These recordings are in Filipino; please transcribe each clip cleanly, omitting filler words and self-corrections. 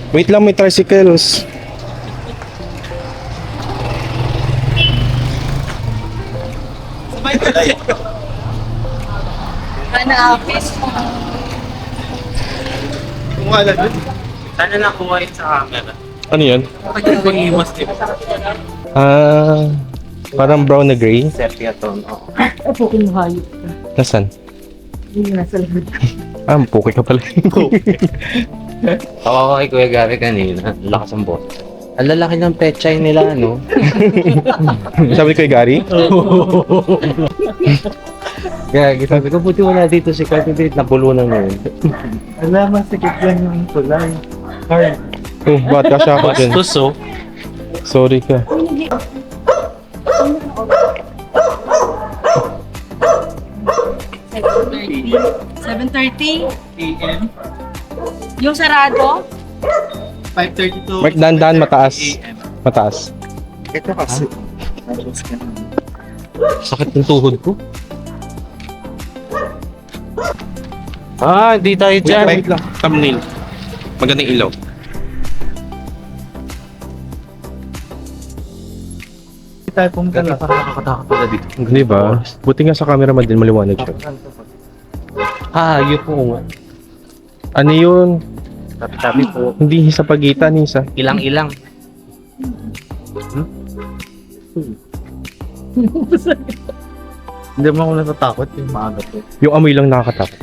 Wait lang, may tricycles. Hanapis. Wala dun. Sana nakuha yun sa camera. Ano yan? Bakit ko iwas din? Parang brown na gray. Sepia tone, oo. Opo, kinuhayop. Nasaan? Hindi nasa likod. Puki ka pala. Ako kay Kuya Gary kanina, lakas ang boss. Ang lalaki ng pechay nila, ano? Sabi ko kay Gary? Kaya sabi ko, buti wala dito si Kuya Gary, nabulunan mo yun. Wala, masikip lang yung tulay. Hard. Ba't ka siya ako dun? Bastos, oh. Sorry ka. AM, Yung sarado? 5:30 to Mark, dandan, mataas. AM. Mataas. Ito kasi. Sakit ng tuhod ko. Hindi tayo dyan. Wait lang. Thumbnail. Magandang ilaw. Hindi tayo pumunta na. Parang nakakatakot pala dito. Di ba? Buti nga sa camera man din maliwanag siya. Yun po nga. Ano yun? Tabi-tabi po. Hindi sa pagitan, isa. Ilang-ilang. Hindi mo ako natatakot yung maaga po. Yung amoy lang nakakatakot.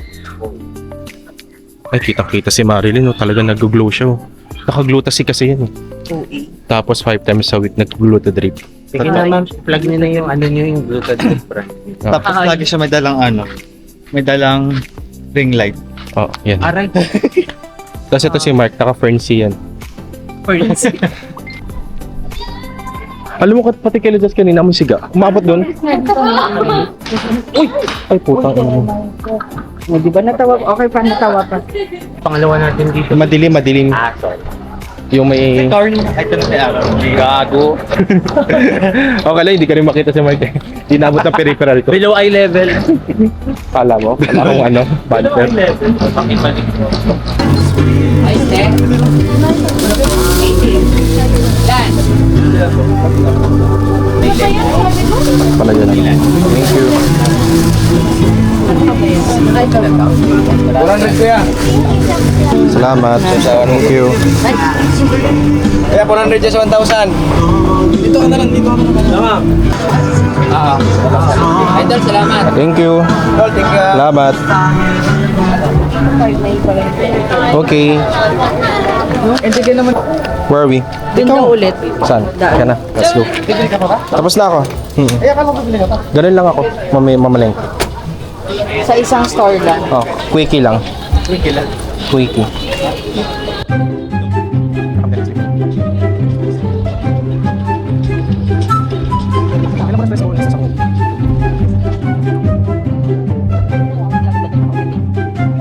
Ay, kitang-kita si Marilyn, talaga nag-glow siya. Naka-glutasy kasi yan. Tapos 5 times a week nag-gluta drip. Sige naman, plug nyo na yung ano nyo, yung Glutathione brand. Tapos lagi siya may dalang may dalang ring light. Oh, yan. Aray. Tapos ito si Mark, naka-Ferncy yan. Alam mo, pati kay Lidas kanina, amoy siga. Umabot doon. Uy! Ay, putang ina mo. O, di ba natawa? Okay pa, natawa pa. Pangalawa natin dito. Madilim. Sorry. Yung may... Ito na si Aaron. Gago. Okay lang, hindi ka rin makita si Mark. Hindi naabot ng peripheral ko. Below eye level. Kala mo? Kala kong ano? Banter. Ay, sir. Dan. Palagyan natin. Thank you. Salamat. Thank you. Kaya 400 just 1,000. Dito ka na lang, dito ka na lang. Idol, salamat. Thank you. Tol, thank you. Salamat. Okay. Where are we? Doon na ulit. Saan? Kaya na. Let's go. Tapos na ako. Ay, akala ko bibili ka pa. Ganun lang ako. Mamalengke. Sa isang store lang. Oh, quickie lang. Quickie.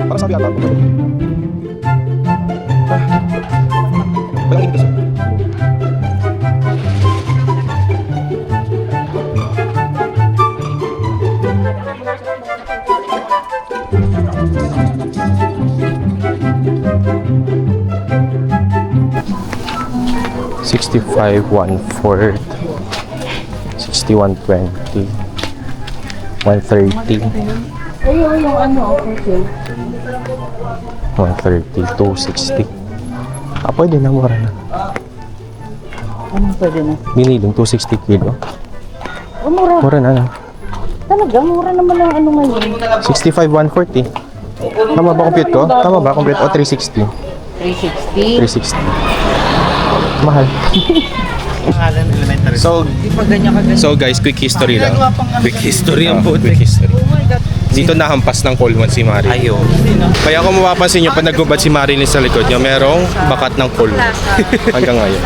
Para sabi ata ako. Walang English. $65 1/4, $61.20, $130, Ayun, yung ano, okay. $130, $260. Pwede na, mura na. Anong pwede na? Biniling $260 kilo. Oh, mura. Mura na. Talaga, mura naman ang ano ngayon. $65 140. Tama ba compute ko? Tama ba compute? O 360? 360. 360. Mahal. Pangalan elementary. So, Di pa ganyan ka ganyan. so guys, quick history lang. Quick history ang Quick history. Dito nahampas ng Coleman si Marilyn. Ayo. Kaya kung mapapansin nyo, pag nagubad si Marilyn sa likod nyo, merong bakat ng Coleman. Hanggang ngayon.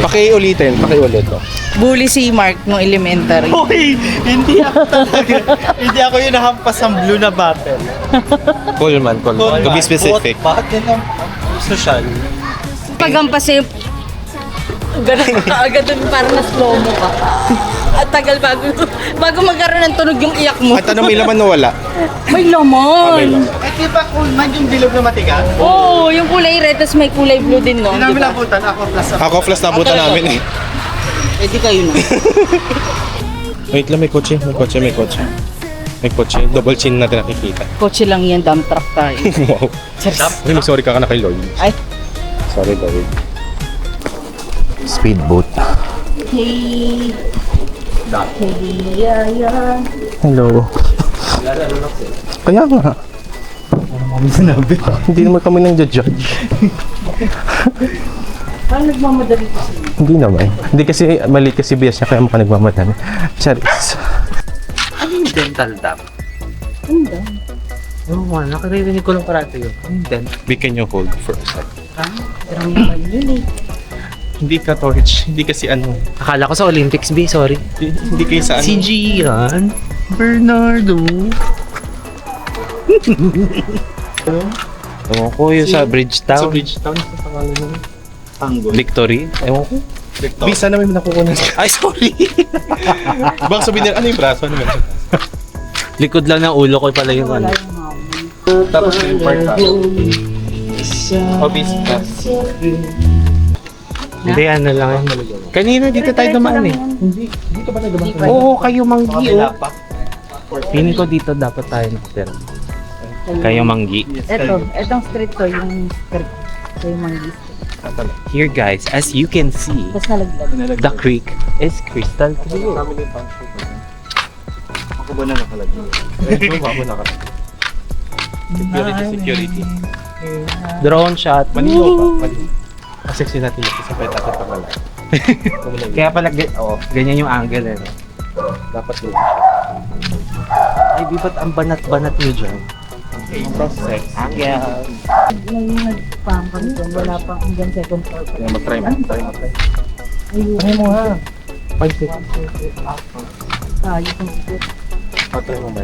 Pakiulit. Oh. Bully si Mark nung elementary. Hoy! Hindi ako talaga. Hindi ako yung nahampas ng blue na bottle. Coleman. To be specific. Bakit yan ang social? Pagampas yung... Ganun ka agad dun, parang na-slow mo ka. At tagal bago magkaroon ng tunog yung iyak mo. At ano, may laman na wala? May laman. Eh, di ba cool man yung bilog na matigas? Oo, yung kulay red, tapos may kulay blue din, no? Hindi namin Diba? nabutan, ako plus Ako plus nabutan namin eh. Eh, di kayo na. Wait lang, may kotse. May kotse. Double chin natin nakikita. Kotse lang yan, dump truck tayo. Wow. Cheers. Uy, sorry ka na kay Lloyd. Ay, Sorry, Lloyd. Speedboat. hey. Hey, yeah. Hello. Kaya nga. Hindi naman kami nang judge. Parang nagmamadali kasi. Hindi naman. Hindi kasi maliit kasi bias niya kaya maka nagmamadali. Charis. Ano yung dental dam? Ano daw? Oo nga, nakaririnig ko lang parati yun. Ano yung dental? We can you hold for a sec? Pero naman yun eh. Hindi ka torch. Hindi kasi ano. Akala ko sa Olympics, B, sorry. Hindi kayo sa ano. Si Gian Bernardo. Ewan ko yung sa Bridgetown. Sa Bridgetown. Sa pangalan naman. Tanggol. Victory? Ewan ko. Bisa na may nakukunan. Ay, sorry. Baka sabihin nila, ano yung braso? Ano yung braso? Likod lang ng ulo ko pala yung ano. Tapos yung part na. Obis ka. Hindi, ano lang yan. Kanina dito tayo dumaan eh. Dito ba nagawa? Oo, kayo manggi oh. Feeling ko dito dapat tayo nakatira. Kayo manggi. Etong street to, yung street. Ito yung manggis. Here guys, as you can see, Tapos nalaglag. the creek is crystal clear. Ako ba na nakalagay? Ako na Security. Drone shot. Maniyo ba? Kasi natin yung sa pwede natin pangalan. Kaya pala, ganyan yung angle eh. No? Dapat doon. Ay, di ba't ang banat-banat nyo dyan? Process. Angle. Ngayon nag-pam kami doon, wala pang hanggang second floor pa. Kaya mag-try mo. Ayun. Try mo ha. 5 seconds. Tayo kung ikot. Try mo ba?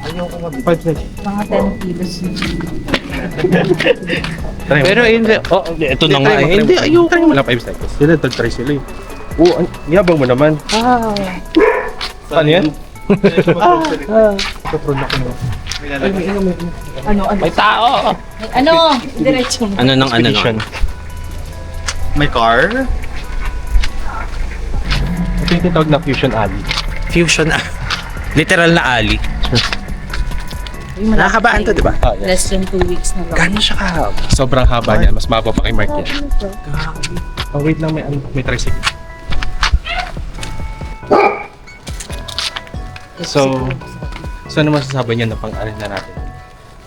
Ayaw ko nga. 5 seconds. Mga 10 kilos. Try mo. Pero hindi, ito na nga eh. Hindi, ayoko. Wala 5 seconds. Sila tag-try sila eh. Oo, yabang mo naman. Ah. Paano yan? Ano? May tao! Ano? Diretso mo. Ano nang ano Expedition. nang? May car? Ito yung tinatawag na Fusion Alley. Fusion literal na alley. Nakakabaan to, di ba? Less than 2 weeks na lang. Gano'n siya kahaba? Sobrang haba niya. Mas mababa pa kay Mark yan. Oh, wait lang. May tricycle. So ano masasabi niyo na pang-aral na natin?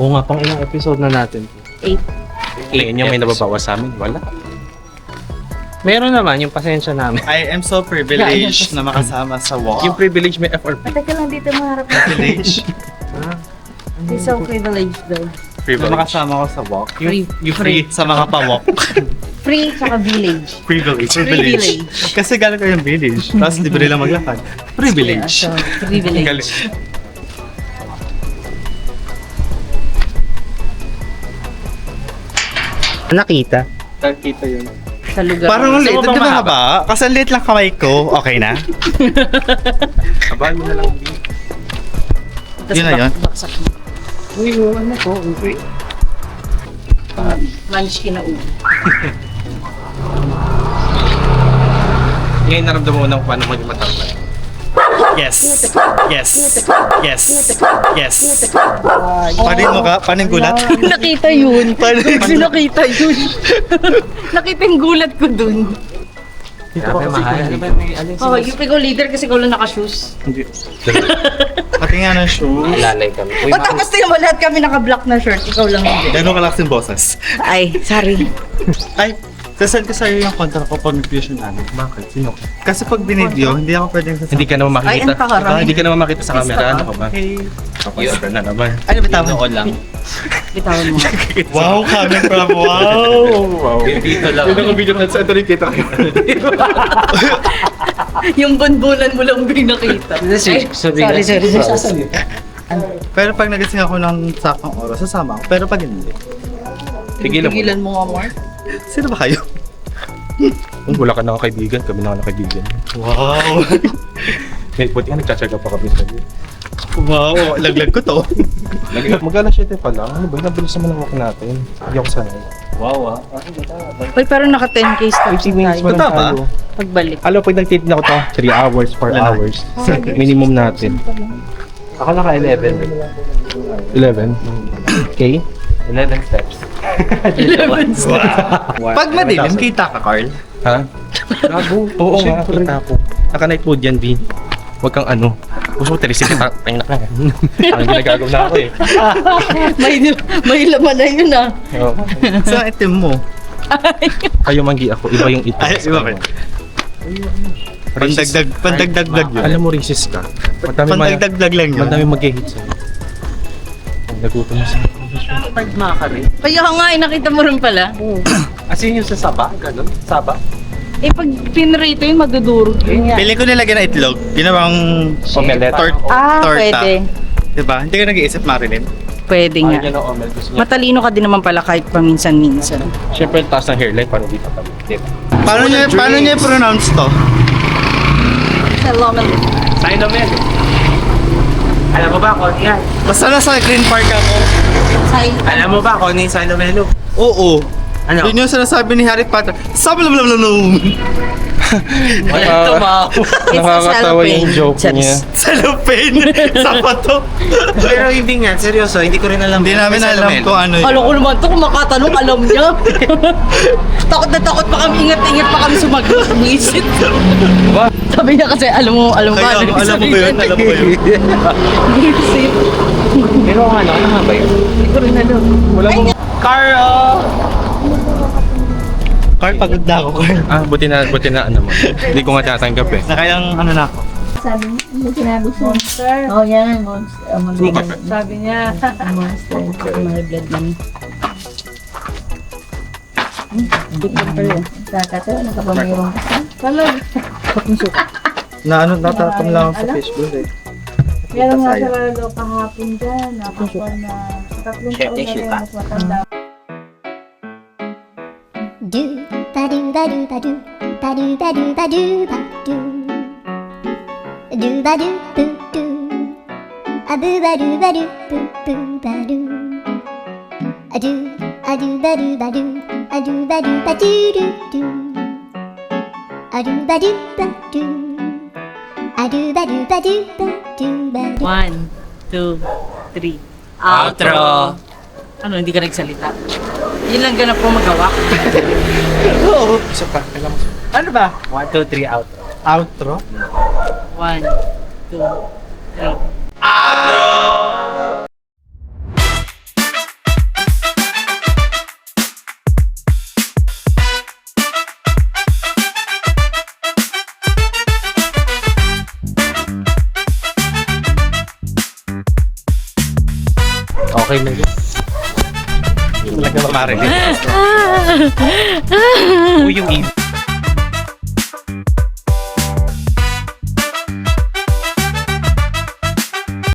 Oo nga, pang ilang episode na natin. 8. Tingin niyo may nababawas sa amin? Wala. Meron naman yung pasensya namin. I am so privileged na makasama sa walk. Yung privilege may FRP. Teka lang dito maharap. privilege He's so privileged daw. na Privilege. makasama ko sa walk. Free. You free sa mga pa-walk. Free tsaka village. Privilege. Privilege. Kasi galing ko yung village. Tapos libre lang maglakad. Privilege. So, privilege. Galing. Nakita? Nakita yun. Sa lugar. Parang ang Gusto liit. mo bang Di ba mahaba? haba? Kasi ang liit lang kamay ko. Okay na? Abahan mo na lang. Tapos Yun na yun? Baksak mo. Uy, ano ko? Uy. Lunch kinauwi. Ngayon naramdaman mo ng paano maging matangkad. Yes. Yes. Yes. Yes. Panin mo ka? Panin gulat? Nakita yun. Kasi nakita yun. Nakita yung gulat ko dun. Grabe, mahal. Ano ba may alin Oh, yung ikaw leader kasi ikaw lang naka-shoes. Pati nga ng shoe. Alalay kami. Uy, O tapos tingnan mo lahat kami naka-black na shirt, ikaw lang hindi. Gano'n kalaksin boses. Ay, sorry. Ay, sasend ko sa'yo yung contract ko pag nag-fusion namin. Bakit? Sino? Kasi pag binidyo, hindi ako pwedeng sasama. Hindi ka naman makikita. Ay, ang kaharap. Hindi ka naman makita sa camera. Ano ka ba? Okay. Kapag na naman. Ano ba tama? lang. Bitawan mo. Wow, coming from wow! Wow. Dito lang. Yung naka-video na sa ito rin kita kayo. Yung bunbulan mo lang yung nakita. Ay, sorry. Pero pag nagising ako ng saktong oras, sasama ako. Pero pag hindi, Tigilan mo. mo nga, Mark. sino ba kayo? Wala ka na kaibigan. Kami na kaibigan. Wow! Buti nga nagtsatsaga pa kami sa'yo. Wow, laglag ko to. Mag-alas 7 pa lang. Ano ba? Nabilis naman ang walk natin. Hindi ako sanay. Wow, Uy, pero naka 10k steps 15 minutes pa tayo. lang Totoo ba? tayo. Pagbalik. Alam, pag nagtitin ako to, 3 hours, 4 hours. Minimum natin. Ako naka 11. 11. Okay? 11 steps. 11 steps. Pag madilim, kita ka, Carl. Ha? Gago. Oo nga, kita ko. Naka-night mode yan, B. Huwag kang ano. Gusto mo teresin ka, tayo na ka. Ang ginagagaw na ako eh. may laman na yun ah. Oo. Sa itim mo. Kayo manggi ako, iba yung ito. Ay, iba ba? Pandagdag yun. Alam mo, racist ka. Pandagdag lang yun. Madami mag-hate sa'yo. Ang nagutom na sa'yo. Pagmakari. Kaya nga, nakita mo rin pala. As in yung sa saba, ganun. Saba. Eh, pag pinrito yun, madudurog yun. Pili ko nilagyan ng itlog. Ginawang Omelette. Ah, torta. pwede. Diba? Hindi ka nag-iisip, Marilyn. Pwede nga. Yan ang omelette. Gusto niya. Matalino ka din naman pala kahit paminsan-minsan. Siyempre, taas ng hairline, paano dito tabi? Diba? Paano niya i-pronounce to? Salamat. Sinomel. Alam mo ba kung ano yan? Basta nasa Green Park ako. Alam mo ba kung ano yung Sinomelo? Oo. Ano? Yun yung sinasabi ni Harry Potter. Sablablablablum. Nakakatawa yung joke niya. Sa lupin. Sa pato. Pero hindi nga, seryoso, hindi ko rin alam. Hindi namin alam kung ano yun. Alam ko naman ito, kung makatanong, alam niya. Takot na takot pa kami, ingat-ingat pa kami sumagot. Buisit. Sabi niya kasi, alam mo ba? Alam mo ba yun? Alam mo ba yun? Buisit. Pero ano nga ba yun? Hindi ko rin alam. Wala mo. Carl! Carl, pagod na ako, Carl. Ah, buti na ano mo. Hindi ko nga tatanggap eh. Nakayang ano na ako. Sabi niya, ano sinabi ko? Monster. Oh, yan, monster. Sabi niya, Monster. may blood lang. Dikit pa rin. Kasi nakapamayroong kasi. Talag. Na ano, natatapon lang ako sa Facebook eh. Meron nga sa lalo kahapon dyan. Nakakuha na sa 3 taon na rin mas matanda. Do ba do ba do ba do ba do ba do ba do ba do do ba do boo do a boo ba do ba do boo boo ba do a do ba do ba do a do ba do ba do do do a do ba do ba do a do ba do ba do ba do ba do. 1, 2, 3. Outro! Ano, hindi ka nagsalita? Yun lang ganap ko magawa. Isa pa, kailangan mo. Ano ba? 1, 2, 3, outro. Outro? 1, 2, 3. Okay na yun. Talaga Marilyn. Uy, yung